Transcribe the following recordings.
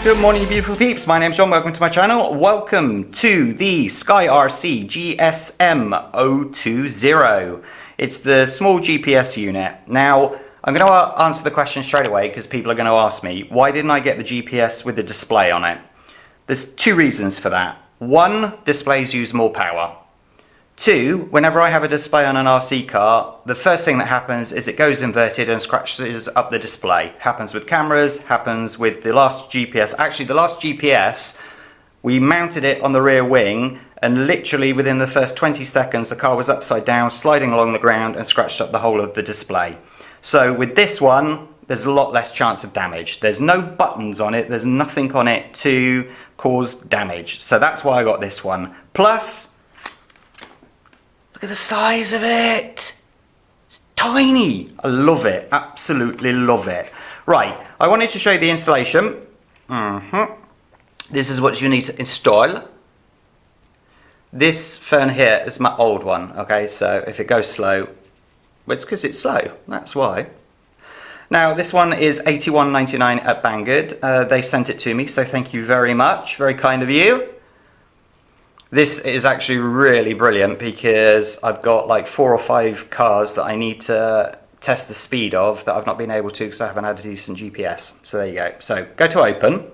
Good morning, you beautiful peeps. My name's John. Welcome to my channel. Welcome to the SkyRC GSM020. It's the small GPS unit. Now, I'm going to answer the question straight away because people are going to ask me, why didn't I get the GPS with the display on it? There's two reasons for that. One, displays use more power. Two, whenever I have a display on an RC car, the first thing that happens is it goes inverted and scratches up the display. Happens with cameras, happens with the last GPS. Actually, the last GPS, we mounted it on the rear wing, and literally within the first 20 seconds, the car was upside down, sliding along the ground, and scratched up the whole of the display. So with this one, there's a lot less chance of damage. There's no buttons on it, there's nothing on it to cause damage. So that's why I got this one. Plus, look at the size of it. It's tiny. I love it. Absolutely love it. Right, I wanted to show you the installation. This is what you need to install. This phone here is my old one. Okay, so if it goes slow, well, it's because it's slow. That's why. Now, this one is $81.99 at Banggood. They sent it to me, so thank you very much. Very kind of you. This is actually really brilliant because I've got like 4 or 5 cars that I need to test the speed of that I've not been able to because I haven't had a decent GPS. So there you go. So go to open,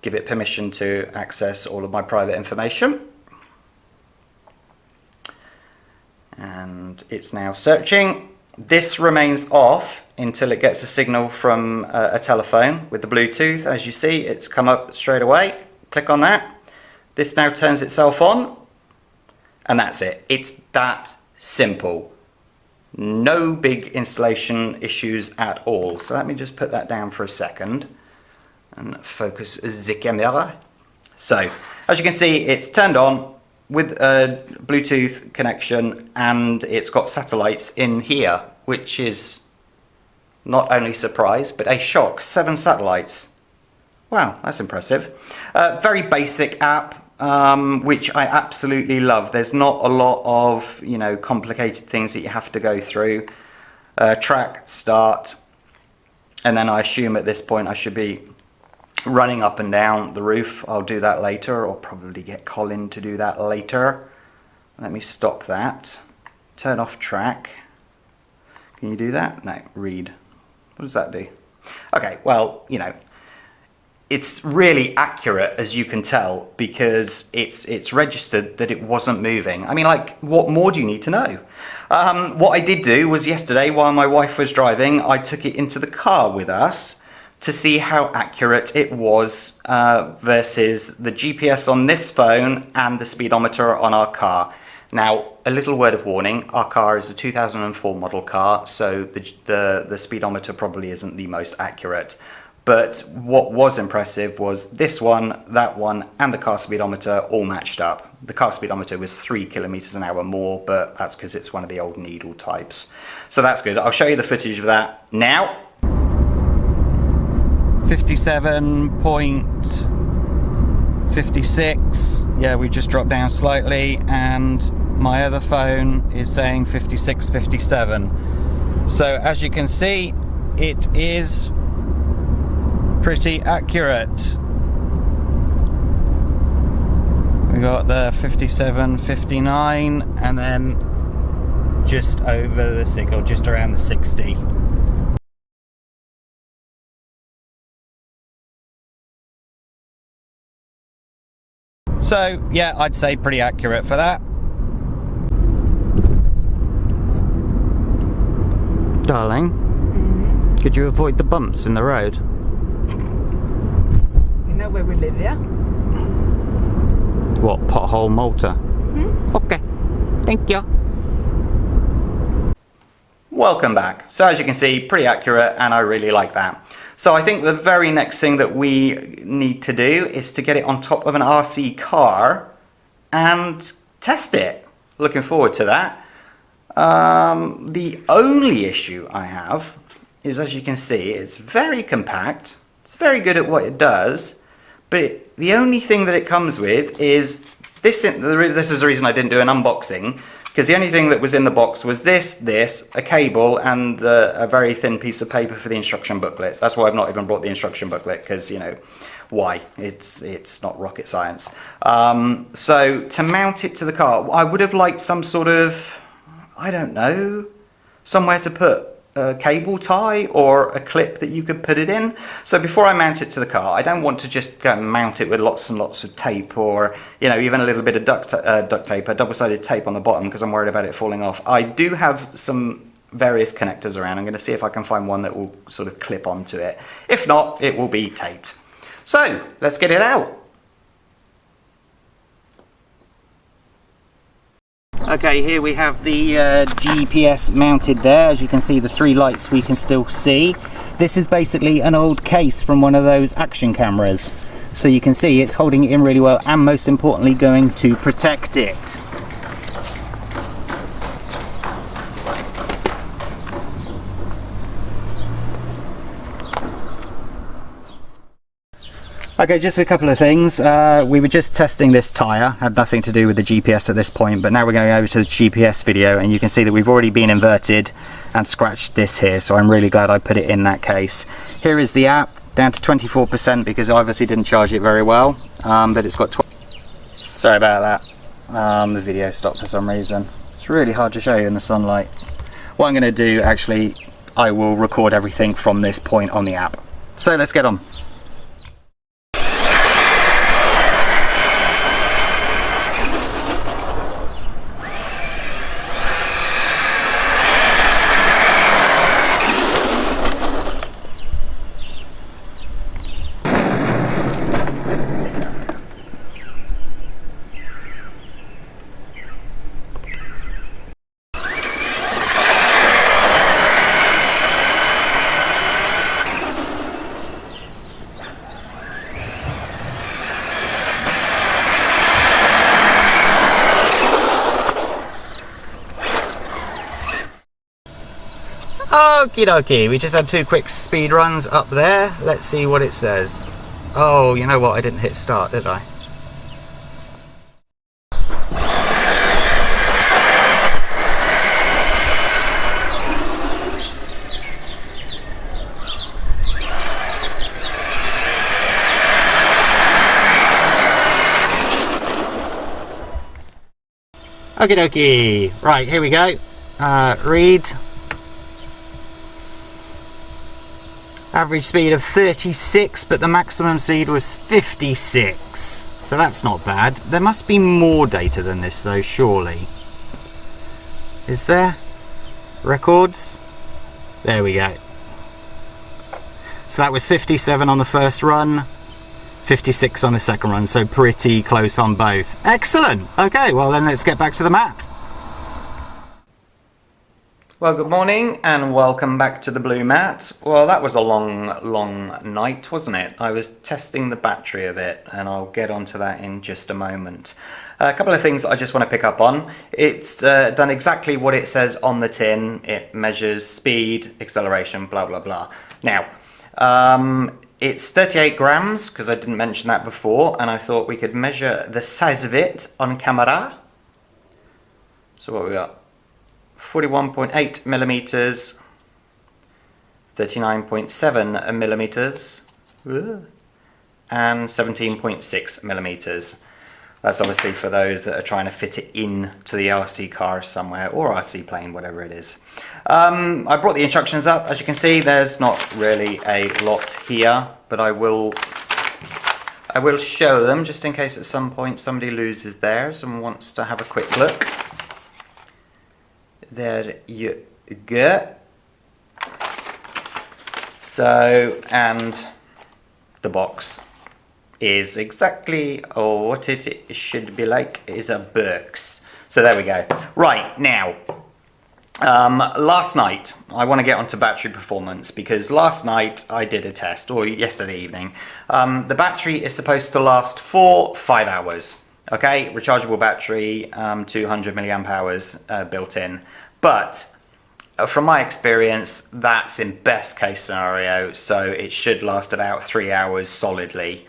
give it permission to access all of my private information. And it's now searching. This remains off until it gets a signal from a telephone with the Bluetooth. As you see, it's come up straight away. Click on that. This now turns itself on, and that's it. It's that simple. No big installation issues at all. So let me just put that down for a second and focus the camera. So, as you can see, it's turned on with a Bluetooth connection, and it's got satellites in here, which is not only a surprise, but a shock. 7 satellites. Wow, that's impressive. Very basic app, which I absolutely love. There's not a lot of, complicated things that you have to go through. Track, start, and then I assume at this point I should be running up and down the roof. I'll do that later, or probably get Colin to do that later. Let me stop that. Turn off track. Can you do that? No, read. What does that do? Okay, well, it's really accurate, as you can tell, because it's registered that it wasn't moving. I mean, like, what more do you need to know? What I did do was yesterday, while my wife was driving, I took it into the car with us to see how accurate it was versus the GPS on this phone and the speedometer on our car. Now, a little word of warning, our car is a 2004 model car, so the speedometer probably isn't the most accurate. But what was impressive was this one, that one, and the car speedometer all matched up. The car speedometer was 3 kilometers an hour more, but that's because it's one of the old needle types. So that's good. I'll show you the footage of that now. 57.56. Yeah, we just dropped down slightly, and my other phone is saying 56.57. So as you can see, it is pretty accurate. We got the 57.59, and then just over the signal, just around the 60. So yeah, I'd say pretty accurate for that. Darling, could you avoid the bumps in the road? You know where we live, yeah? What, Pothole Malta? Okay, thank you. Welcome back. So as you can see, pretty accurate, and I really like that. So I think the very next thing that we need to do is to get it on top of an RC car and test it. Looking forward to that. The only issue I have is, as you can see, it's very compact. It's very good at what it does, but the only thing that it comes with is this. This is the reason I didn't do an unboxing, because the only thing that was in the box was this, a cable, and a very thin piece of paper for the instruction booklet. That's why I've not even brought the instruction booklet, because, you know, why? It's not rocket science. So to mount it to the car, I would have liked some sort of, I don't know, somewhere to put a cable tie or a clip that you could put it in. So before I mount it to the car, I don't want to just go and mount it with lots and lots of tape, or, you know, even a little bit of duct tape, a double-sided tape on the bottom, because I'm worried about it falling off. I do have some various connectors around. I'm going to see if I can find one that will sort of clip onto it. If not, it will be taped. So let's get it out. Okay, here we have the GPS mounted there. As you can see, the 3 lights we can still see. This is basically an old case from one of those action cameras. So you can see it's holding it in really well, and most importantly going to protect it. Okay, just a couple of things. We were just testing this tyre, had nothing to do with the GPS at this point, but now we're going over to the GPS video, and you can see that we've already been inverted and scratched this here, so I'm really glad I put it in that case. Here is the app, down to 24% because I obviously didn't charge it very well, but it's got sorry about that, the video stopped for some reason. It's really hard to show you in the sunlight. What I'm going to do, actually, I will record everything from this point on the app. So let's get on. Okie dokie, we just had 2 quick speed runs up there. Let's see what it says. Oh, you know what? I didn't hit start, did I? Okie dokie. Right, here we go. Read. Average speed of 36, but the maximum speed was 56. So that's not bad. There must be more data than this though, surely. Is there? Records? There we go. So that was 57 on the first run, 56 on the second run, so pretty close on both. Excellent! Okay, well then let's get back to the mat. Well, good morning and welcome back to the Blue Mat. Well, that was a long night, wasn't it? I was testing the battery of it, and I'll get onto that in just a moment. A couple of things I just want to pick up on. It's done exactly what it says on the tin. It measures speed, acceleration, blah, blah, blah. Now, it's 38 grams, because I didn't mention that before, and I thought we could measure the size of it on camera. So what we got? 41.8 millimeters, 39.7 millimeters, and 17.6 millimeters. That's obviously for those that are trying to fit it in to the RC car somewhere, or RC plane, whatever it is. I brought the instructions up. As you can see, there's not really a lot here, but I will show them just in case at some point somebody loses theirs and wants to have a quick look. There you go. So, and the box is exactly what it should be like. Is a box. So there we go. Right, now, last night, I want to get onto battery performance, because last night I did a test, or yesterday evening. The battery is supposed to last for 5 hours. Okay, rechargeable battery, 200 milliamp hours built in. But from my experience, that's in best case scenario, so it should last about 3 hours solidly.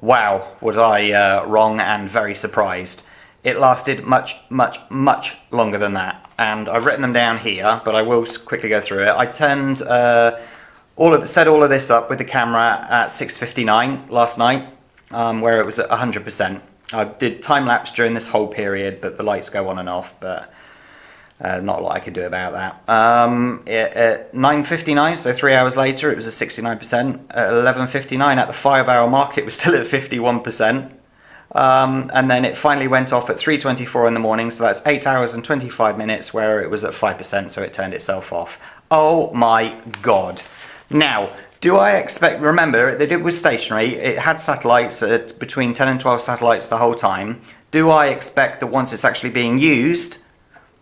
Wow, was I wrong and very surprised. it lasted much, much, much longer than that. And I've written them down here, but I will quickly go through it. I turned set all of this up with the camera at 6:59 last night, where it was at 100%. I did time lapse during this whole period, but the lights go on and off, but not a lot I could do about that. At 9:59, so 3 hours later, it was at 69%. At 11:59, at the 5-hour mark, it was still at 51%. And then it finally went off at 3:24 in the morning, so that's 8 hours and 25 minutes, where it was at 5%, so it turned itself off. Oh my God. Now, do I expect, remember that it was stationary, it had satellites, between 10 and 12 satellites the whole time. Do I expect that once it's actually being used,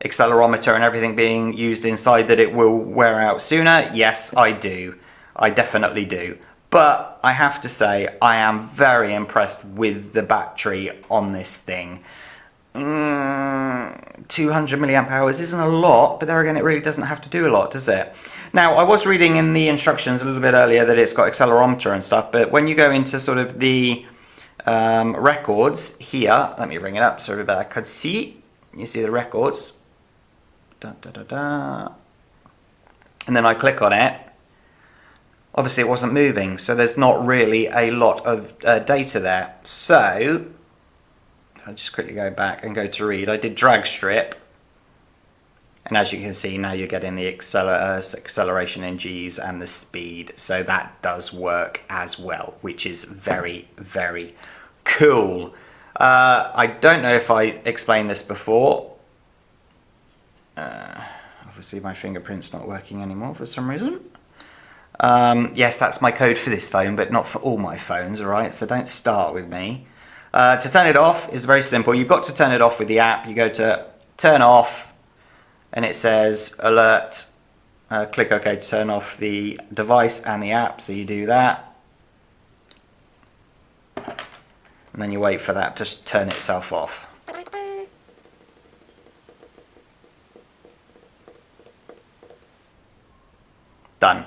accelerometer and everything being used inside, that it will wear out sooner? Yes, I do. I definitely do. But I have to say, I am very impressed with the battery on this thing. 200 milliamp hours isn't a lot, but there again, it really doesn't have to do a lot, does it? Now, I was reading in the instructions a little bit earlier that it's got accelerometer and stuff, but when you go into sort of the records here, let me bring it up so everybody could see. You see the records. Da, da, da, da. And then I click on it. Obviously, it wasn't moving, so there's not really a lot of data there. So, I'll just quickly go back and go to read. I did drag strip. And as you can see, now you're getting the acceleration in G's and the speed. So that does work as well, which is very, very cool. I don't know if I explained this before. Obviously, my fingerprint's not working anymore for some reason. Yes, that's my code for this phone, but not for all my phones, all right? So don't start with me. To turn it off is very simple. You've got to turn it off with the app. You go to turn off, and it says alert. Click OK to turn off the device and the app, so you do that. And then you wait for that to turn itself off. Done.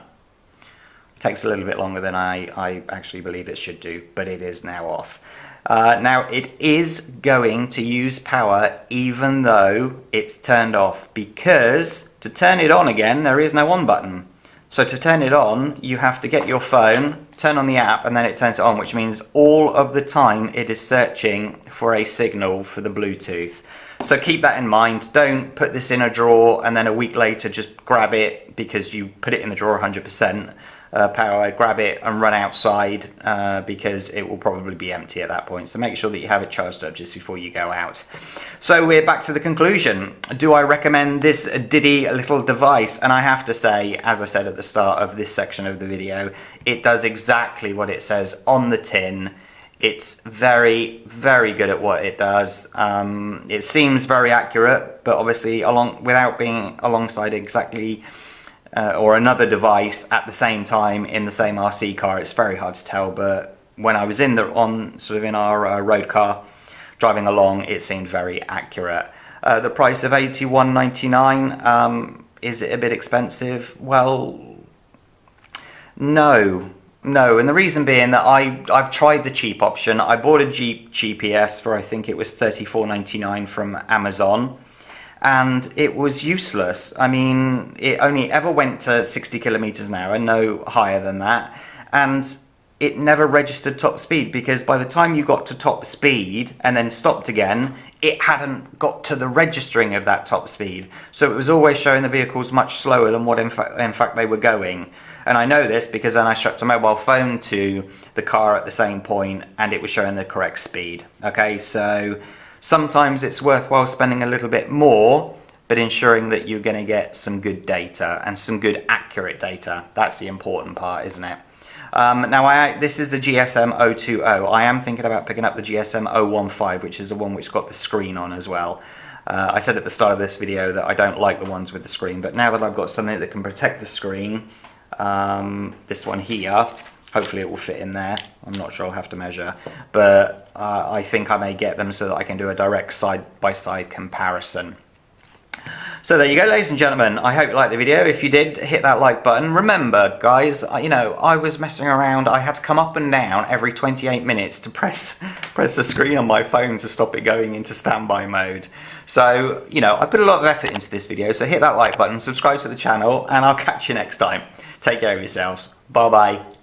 Takes a little bit longer than I actually believe it should do, but it is now off. Now it is going to use power even though it's turned off, because to turn it on again there is no on button. So to turn it on you have to get your phone, turn on the app, and then it turns it on, which means all of the time it is searching for a signal for the Bluetooth. So keep that in mind. Don't put this in a drawer and then a week later just grab it because you put it in the drawer 100% power, grab it and run outside because it will probably be empty at that point. So make sure that you have it charged up just before you go out. So we're back to the conclusion. Do I recommend this diddy little device? And I have to say, as I said at the start of this section of the video, it does exactly what it says on the tin. It's very, very good at what it does. It seems very accurate, but obviously without being alongside exactly or another device at the same time in the same RC car, it's very hard to tell. But when I was in our road car driving along, it seemed very accurate. The price of $81.99, is it a bit expensive? Well, no, and the reason being that I've tried the cheap option. I bought a Jeep GPS for, I think it was $34.99 from Amazon, and it was useless. I mean, it only ever went to 60 kilometers an hour, no higher than that, and it never registered top speed, because by the time you got to top speed and then stopped again, it hadn't got to the registering of that top speed. So it was always showing the vehicles much slower than what in fact they were going. And I know this because then I strapped a mobile phone to the car at the same point and it was showing the correct speed. Okay, so sometimes it's worthwhile spending a little bit more, but ensuring that you're going to get some good data and some good accurate data. That's the important part, isn't it? Now, this is the GSM 020. I am thinking about picking up the GSM 015, which is the one which got the screen on as well. I said at the start of this video that I don't like the ones with the screen, but now that I've got something that can protect the screen, this one here, hopefully it will fit in there. I'm not sure, I'll have to measure, but I think I may get them so that I can do a direct side-by-side comparison. So there you go, ladies and gentlemen. I hope you liked the video. If you did, hit that like button. Remember, guys, I was messing around. I had to come up and down every 28 minutes to press press the screen on my phone to stop it going into standby mode. So, you know, I put a lot of effort into this video, so hit that like button, subscribe to the channel, and I'll catch you next time. Take care of yourselves. Bye bye.